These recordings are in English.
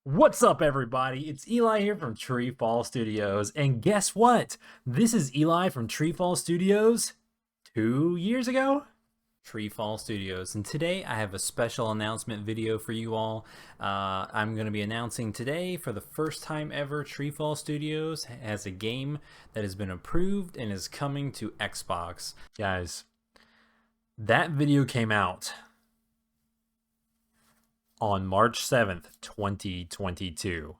What's up, everybody? It's Eli here from TreeFall Studios, and guess what? This is Eli from TreeFall Studios 2 years ago. TreeFall Studios, and today I have a special announcement video for you all. I'm going to be announcing today, for the first time ever, TreeFall Studios has a game that has been approved and is coming to Xbox. Guys, that video came out on March 7th, 2022.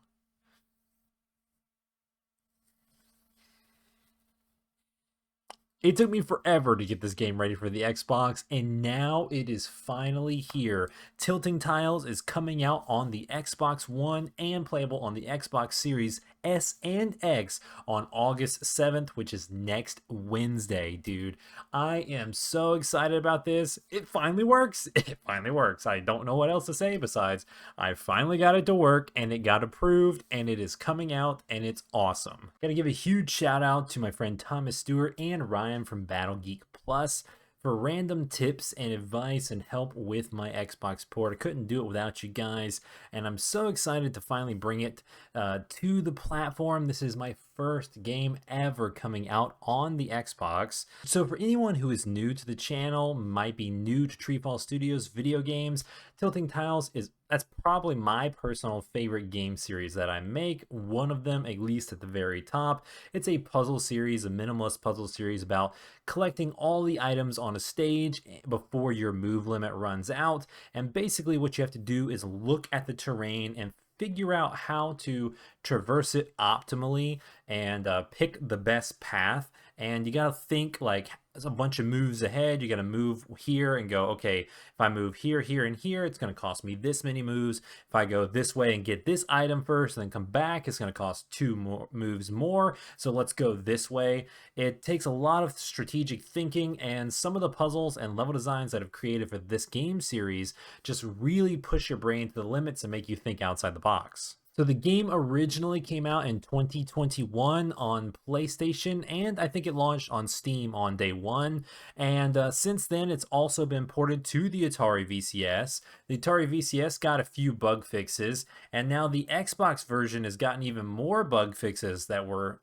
It took me forever to get this game ready for the Xbox, and now it is finally here. Tilting Tiles is coming out on the Xbox One and playable on the Xbox Series S and X on August 7th, which is next Wednesday, dude. I am so excited about this. It finally works. It finally works. I don't know what else to say besides I finally got it to work, and it got approved, and it is coming out, and it's awesome. Gotta give a huge shout out to my friend Thomas Stewart and Ryan from Battle Geek Plus for random tips and advice and help with my Xbox port. I couldn't do it without you guys, and I'm so excited to finally bring it to the platform. This is my first game ever coming out on the Xbox. So for anyone who is new to the channel, might be new to TreeFall Studios video games, Tilting Tiles that's probably my personal favorite game series that I make. One of them, at least at the very top. It's a puzzle series, a minimalist puzzle series about collecting all the items on a stage before your move limit runs out. And basically what you have to do is look at the terrain and figure out how to traverse it optimally and pick the best path. And you gotta think like a bunch of moves ahead. You gotta move here and go, okay, if I move here, here, and here, it's gonna cost me this many moves. If I go this way and get this item first and then come back, it's gonna cost 2 more moves more. So let's go this way. It takes a lot of strategic thinking, and some of the puzzles and level designs that I've created for this game series just really push your brain to the limits and make you think outside the box. So the game originally came out in 2021 on PlayStation, and I think it launched on Steam on day one. And since then, it's also been ported to the Atari VCS. The Atari VCS got a few bug fixes, and now the Xbox version has gotten even more bug fixes that were,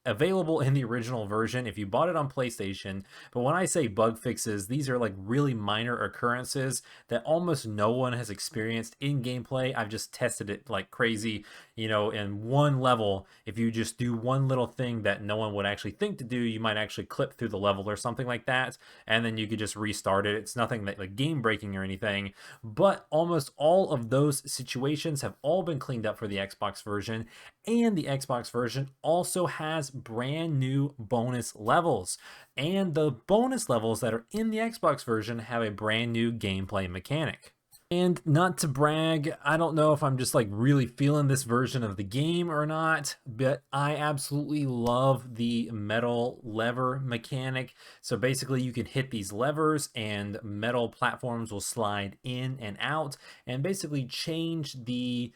available in the original version if you bought it on PlayStation. But when I say bug fixes, these are like really minor occurrences that almost no one has experienced in gameplay. I've just tested it like crazy, in one level. If you just do one little thing that no one would actually think to do, you might actually clip through the level or something like that, and then you could just restart it. It's nothing like game breaking or anything, but almost all of those situations have all been cleaned up for the Xbox version, and the Xbox version also has brand new bonus levels. And the bonus levels that are in the Xbox version have a brand new gameplay mechanic. And not to brag, I don't know if I'm just like really feeling this version of the game or not, but I absolutely love the metal lever mechanic. So basically you can hit these levers and metal platforms will slide in and out and basically change the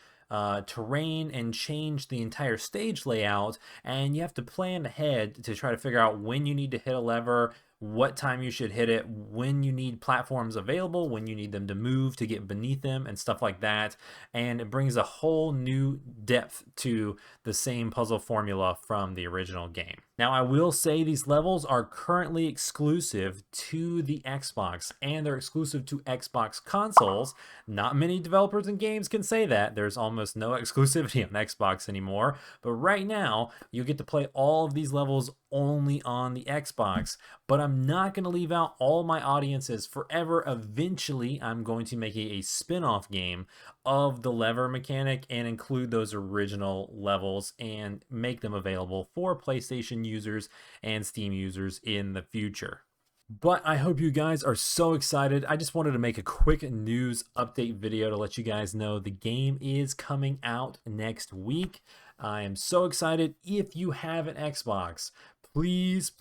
terrain and change the entire stage layout, and you have to plan ahead to try to figure out when you need to hit a lever, what time you should hit it, when you need platforms available, when you need them to move to get beneath them, and stuff like that. And it brings a whole new depth to the same puzzle formula from the original game. Now, I will say these levels are currently exclusive to the Xbox, and they're exclusive to Xbox consoles. Not many developers and games can say that. There's almost no exclusivity on Xbox anymore, but right now you get to play all of these levels only on the Xbox. But I'm not going to leave out all my audiences forever. Eventually, I'm going to make a spin-off game of the lever mechanic and include those original levels and make them available for PlayStation users and Steam users in the future. But I hope you guys are so excited. I just wanted to make a quick news update video to let you guys know the game is coming out next week. I am so excited. If you have an Xbox, please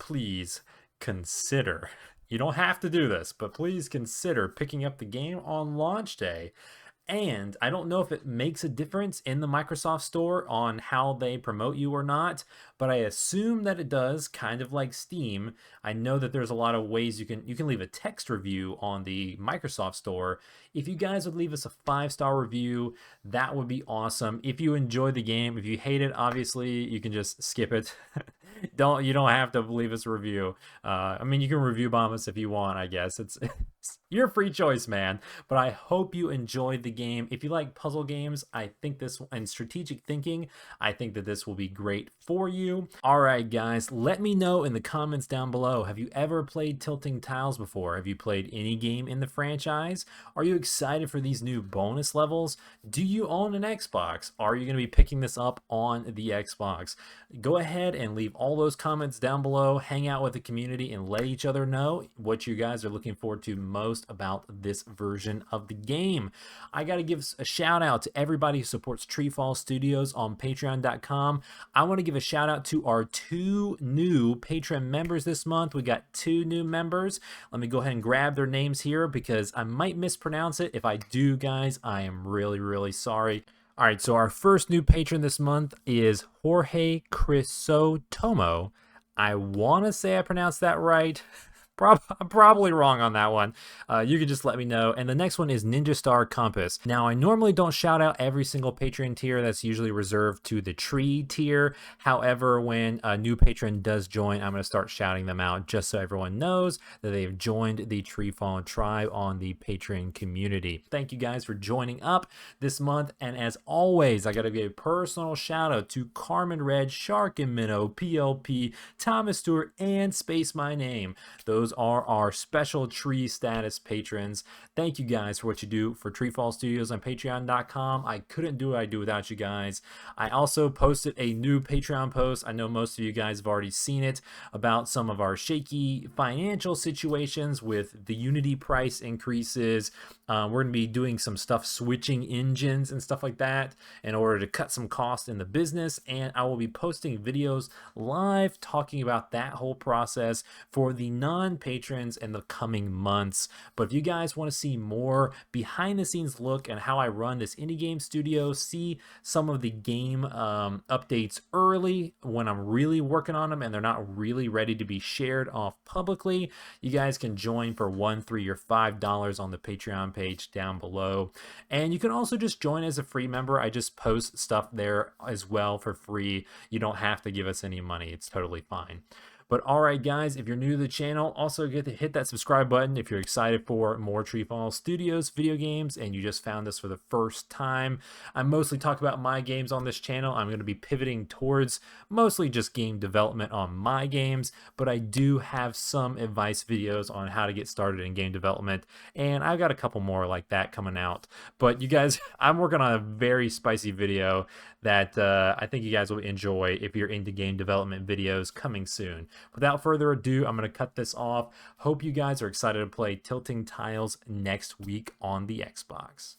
consider, you don't have to do this, but please consider picking up the game on launch day. And I don't know if it makes a difference in the Microsoft Store on how they promote you or not, but I assume that it does, kind of like Steam. I know that there's a lot of ways you can leave a text review on the Microsoft Store. If you guys would leave us a 5-star review, that would be awesome. If you enjoy the game, if you hate it, obviously you can just skip it. You don't have to leave us a review. I mean, you can review bomb us if you want, I guess. It's your free choice, man. But I hope you enjoyed the game. If you like puzzle games, I think this, and strategic thinking, I think that this will be great for you. All right, guys, let me know in the comments down below. Have you ever played Tilting Tiles before? Have you played any game in the franchise? Are you excited for these new bonus levels? Do you own an Xbox? Are you going to be picking this up on the Xbox? Go ahead and leave all those comments down below. Hang out with the community and let each other know what you guys are looking forward to most about this version of the game. I got to give a shout out to everybody who supports TreeFall Studios on patreon.com. I want to give a shout out to our 2 new Patreon members this month. We got 2 new members. Let me go ahead and grab their names here because I might mispronounce it. If I do, guys, I am really, really sorry. All right, so our first new patron this month is Jorge Crisotomo. I want to say I pronounced that right. I'm probably wrong on that one. You can just let me know. And the next one is Ninja Star Compass. Now, I normally don't shout out every single Patreon tier. That's usually reserved to the Tree tier. However, when a new patron does join, I'm going to start shouting them out just so everyone knows that they've joined the TreeFall tribe on the Patreon community. Thank you guys for joining up this month. And as always, I got to give a personal shout out to Carmen Red, Shark and Minnow, PLP, Thomas Stewart, and Space My Name. Those are our special Tree status patrons. Thank you guys for what you do for TreeFall Studios on patreon.com. I couldn't do what I do without you guys. I also posted a new Patreon post. I know most of you guys have already seen it, about some of our shaky financial situations with the Unity price increases. We're going to be doing some stuff, switching engines and stuff like that in order to cut some cost in the business. And I will be posting videos live talking about that whole process for the non-patrons in the coming months. But if you guys want to see more behind the scenes look at how I run this indie game studio, see some of the game updates early when I'm really working on them and they're not really ready to be shared off publicly, you guys can join for $1, $3, or $5 on the Patreon page down below. And you can also just join as a free member. I just post stuff there as well for free. You don't have to give us any money. It's totally fine. But all right, guys, if you're new to the channel, also get to hit that subscribe button if you're excited for more TreeFall Studios video games and you just found this for the first time. I mostly talk about my games on this channel. I'm going to be pivoting towards mostly just game development on my games, but I do have some advice videos on how to get started in game development, and I've got a couple more like that coming out. But you guys, I'm working on a very spicy video that I think you guys will enjoy if you're into game development videos coming soon. Without further ado, I'm going to cut this off. Hope you guys are excited to play Tilting Tiles next week on the Xbox.